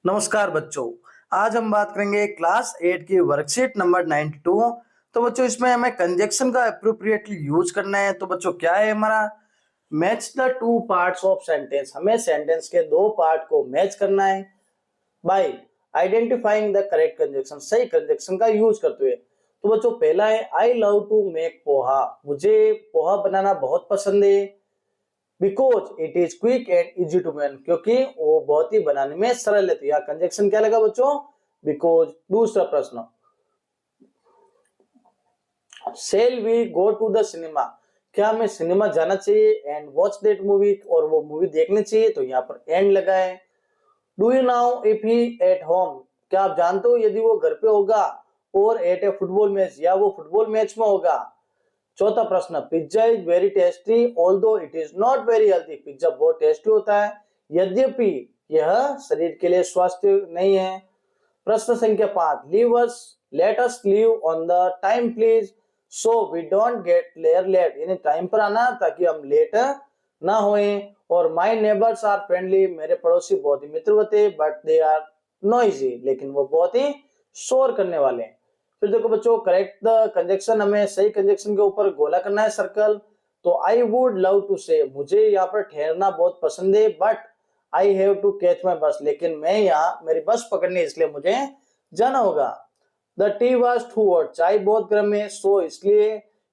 नमस्कार बच्चों। आज हम बात करेंगे क्लास 8 की वर्कशीट नंबर 92। तो बच्चों इसमें हमें कंजक्शन का अप्रोप्रिएटली यूज करना है। तो बच्चों क्या है हमारा, match the two parts of sentence. हमें सेंटेंस के दो पार्ट को मैच करना है by identifying the correct conjunction, सही कंजक्शन का यूज करते हुए। तो बच्चों पहला है I love to make poha, मुझे पोहा बनाना बहुत पसंद है। Because it is quick and easy to make, क्योंकि वो बहुत ही बनाने में सरल है। तो यहाँ कंजक्शन क्या लगा बच्चों, बिकॉज। दूसरा प्रश्न, shall we go to the cinema, क्या हमें सिनेमा जाना चाहिए एंड वॉच दैट मूवी, और वो मूवी देखनी चाहिए। तो यहाँ पर एंड लगा है। Do you now if he at home, क्या आप जानते हो यदि वो घर पे होगा, और एट ए फुटबॉल मैच, या वो फुटबॉल मैच में होगा। चौथा प्रश्न, pizza is very tasty although it is not very healthy, pizza बहुत टेस्टी होता है यद्यपि यह शरीर के लिए स्वास्थ्य नहीं है। प्रश्न संख्या 5, leave us let us leave on the time please so we don't get लेयर लेट, यानी टाइम पर आना ताकि हम लेट ना होए। और माय नेबर्स आर फ्रेंडली, मेरे पड़ोसी बहुत ही मित्रवत है, बट दे आर नॉइजी, लेकिन वो बहुत ही शोर करने वाले हैं। फिर देखो बच्चों, करेक्ट द कंजक्शन, हमें सही कंजक्शन के ऊपर गोला करना है सर्कल। तो आई वुड लव टू से, मुझे यहाँ पर ठहरना बहुत पसंद है, but I have to catch my bus, लेकिन मैं यहाँ मेरी बस पकड़नी है इसलिए मुझे जाना होगा। The tea was too hot, चाय बहुत गर्म है, सो इसलिए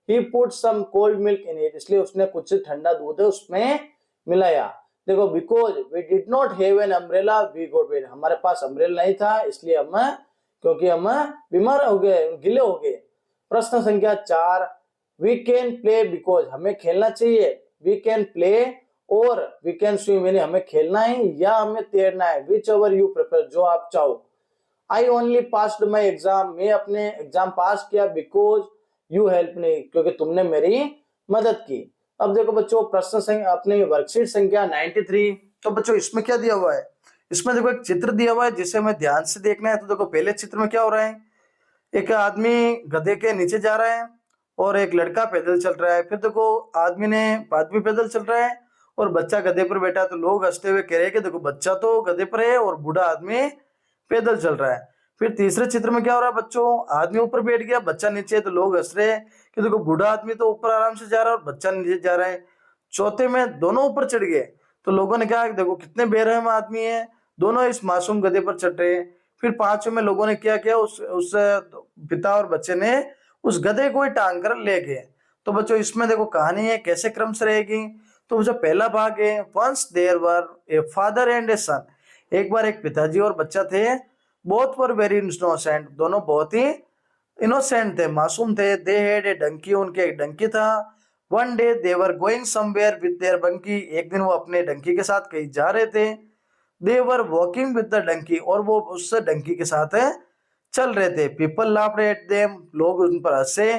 he put some cold milk in it, इसलिए उसने कुछ ठंडा दूध उसमें मिलाया। देखो, because we did not have an umbrella we got wet, हमारे पास अम्ब्रेला नहीं था इसलिए हम, क्योंकि हम बीमार हो गए, गिले हो गए। प्रश्न संख्या 4, वी कैन प्ले बिकॉज, हमें खेलना चाहिए, वी कैन प्ले और वी कैन स्विम, यानी हमें खेलना है या हमें तैरना है, विच एवर यू प्रेफर, जो आप चाहो। I only passed my exam, मैं अपने एग्जाम पास किया, बिकॉज यू हेल्प मी, क्योंकि तुमने मेरी मदद की। अब देखो बच्चों, प्रश्न संख्या अपने वर्कशीट संख्या 93। तो बच्चों इसमें क्या दिया हुआ है, इसमें देखो एक चित्र दिया हुआ है जिसे हमें ध्यान से देखना है। तो देखो पहले चित्र में क्या हो रहा है, एक आदमी गधे के नीचे जा रहा है और एक लड़का पैदल चल रहा है। फिर देखो आदमी पैदल चल रहा है और बच्चा गधे पर बैठा है। तो लोग हंसते हुए कह रहे हैं कि देखो बच्चा तो गधे पर है और बूढ़ा आदमी पैदल चल रहा है। फिर तीसरे चित्र में क्या हो रहा है बच्चों, आदमी ऊपर बैठ गया, बच्चा नीचे है, तो लोग हंस रहे हैं कि देखो बूढ़ा आदमी तो ऊपर आराम से जा रहा है और बच्चा नीचे जा रहा है। चौथे में दोनों ऊपर चढ़ गए, तो लोगों ने कहा कि देखो कितने बेरहम आदमी है, दोनों इस मासूम गधे पर चढ़ रहे हैं। फिर पांचवें में लोगों ने क्या किया, उस पिता और बच्चे ने उस गधे को ही टांग कर ले गए। तो बच्चों इसमें देखो कहानी है कैसे क्रम से रहेगी। तो जो पहला भाग है, once there were a father and a son, एक बार एक पिताजी और बच्चा थे। बोथ वर वेरी इनोसेंट, दोनों बहुत ही इनोसेंट थे, मासूम थे। दे हैड ए डंकी, उनके एक डंकी था। One day they were going somewhere with their donkey, एक दिन वो अपने डंकी के साथ कहीं जा रहे थे। They were walking with the donkey, और वो उस डंकी के साथ चल रहे थे। पीपल लाफ्ड एट देम, लोग उन पर हंसे।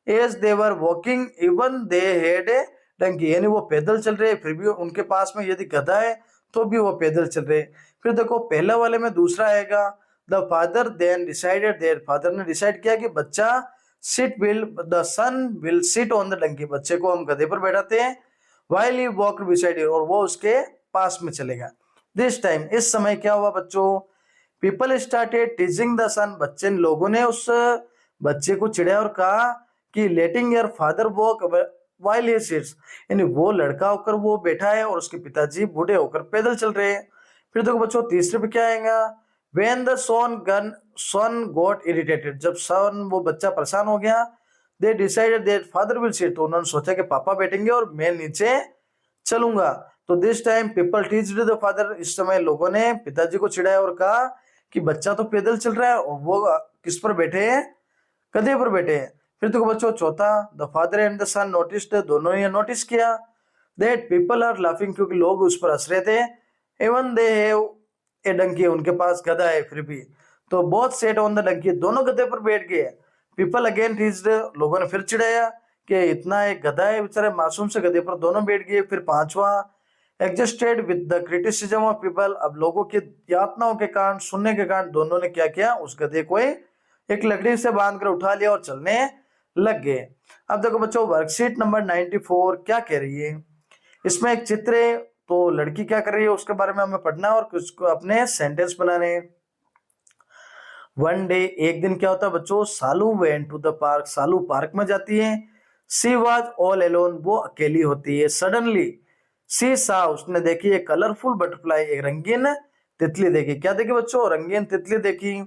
As they were walking even they had a donkey, यानी वो पैदल चल रहे फिर भी उनके पास में यदि गधा है तो भी वो पैदल चल रहे। फिर देखो पहले वाले में दूसरा आएगा, the father then decided, their father ने डिसाइड किया कि बच्चा sit will the son will sit on the donkey, बच्चे को हम गधे पर बैठाते हैं। While he walked beside him, और वो उसके पास में चलेगा। दिस टाइम, इस समय क्या हुआ बच्चों, पीपल स्टार्टेड टीजिंग द सन, लोगों ने उस बच्चे को चिढ़ाया और कहा कि लेटिंग your father walk while he sits, यानी वो लड़का होकर वो बैठा है और उसके पिताजी बूढ़े होकर पैदल चल रहे हैं। फिर देखो बच्चों तीसरे पे क्या आएगा, when the son got irritated, जब son वो बच्चा परेशान हो गया, they decided that father will sit, तो उन्होंने सोचा कि पापा बैठेंगे और मैं नीचे चलूंगा। तो this time people teased the father, इस समय लोगों ने पिताजी को चिढ़ाया और कहा कि बच्चा तो पैदल चल रहा है और वो किस पर बैठे हैं, गधे पर बैठे हैं। फिर देखो बच्चों चौथा, the father and the son noticed, दोनों ने नोटिस किया दैट पीपल आर लाफिंग, क्योंकि लोग उस पर हंस रहे थे। Even they have a donkey, उनके पास गधा है फिर भी। तो both sat on the donkey, दोनों गधे पर बैठ गए। पीपल अगेन टीज्ड, लोगों ने फिर चिढ़ाया कि इतना एक गधा है बेचारे, मासूम से गधे पर दोनों बैठ गए। फिर पांचवा, adjusted with the criticism of people, अब लोगों की यातनाओं के कारण, सुनने के कारण दोनों ने क्या किया, उस गधे को एक लकड़ी से बांध कर उठा लिया और चलने लग गए। अब देखो बच्चों वर्कशीट नंबर 94 क्या कह रही है, इसमें एक चित्र है, तो लड़की क्या कर रही है उसके बारे में हमें पढ़ना है और कुछ अपने सेंटेंस बनाने हैं। वन डे, एक दिन क्या होता है बच्चों, Saalu went to the park, Saalu park में जाती है। सी वॉज ऑल एलोन, वो अकेली होती है। सडनली सी सा, उसने देखी एक कलरफुल बटरफ्लाई, एक रंगीन तितली देखी। क्या देखी बच्चों, रंगीन तितली देखी।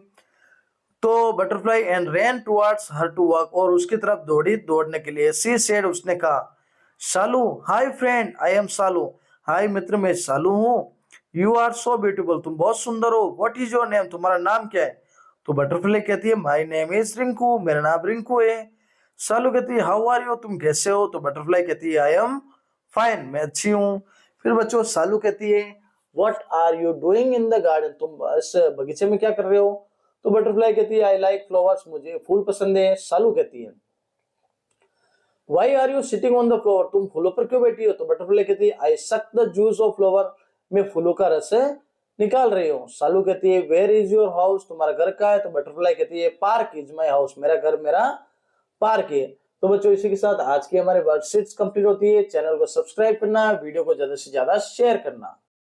तो butterfly and ran towards her to walk, और उसकी तरफ दौड़ी दौड़ने के लिए। सी सेड, उसने कहा, शालू, हाय फ्रेंड, आई एम शालू, हाय मित्र, मैं शालू हूँ। यू आर सो ब्यूटीफुल, तुम बहुत सुंदर हो। व्हाट इज योर नेम, तुम्हारा नाम क्या है। तो बटरफ्लाई कहती है, माय नेम इज रिंकू, मेरा नाम रिंकू है। शालू कहती है, हाउ आर यू, तुम कैसे हो। तो बटरफ्लाई कहती है, आई एम फाइन, मैं अच्छी हूँ। फिर बच्चों शालू कहती है, what are you doing in the garden, तुम इस बगीचे में क्या कर रहे हो। तो बटरफ्लाई कहती है, आई लाइक फ्लावर्स, मुझे फूल पसंद है। शालू कहती है, why are you sitting on the floor, तुम फूलों पर क्यों बैठी हो। तो बटरफ्लाई कहती है, आई suck the juice of flower, मैं फूलों का रस निकाल रही हूँ। शालू कहती है, वेयर इज योर हाउस, तुम्हारा घर कहाँ है। तो बटरफ्लाई कहती है, पार्क इज माई हाउस, मेरा घर मेरा पार्क है। तो बच्चों इसी के साथ आज की हमारी वर्कशीट्स कंप्लीट होती है। चैनल को सब्सक्राइब करना, वीडियो को ज्यादा से ज्यादा शेयर करना।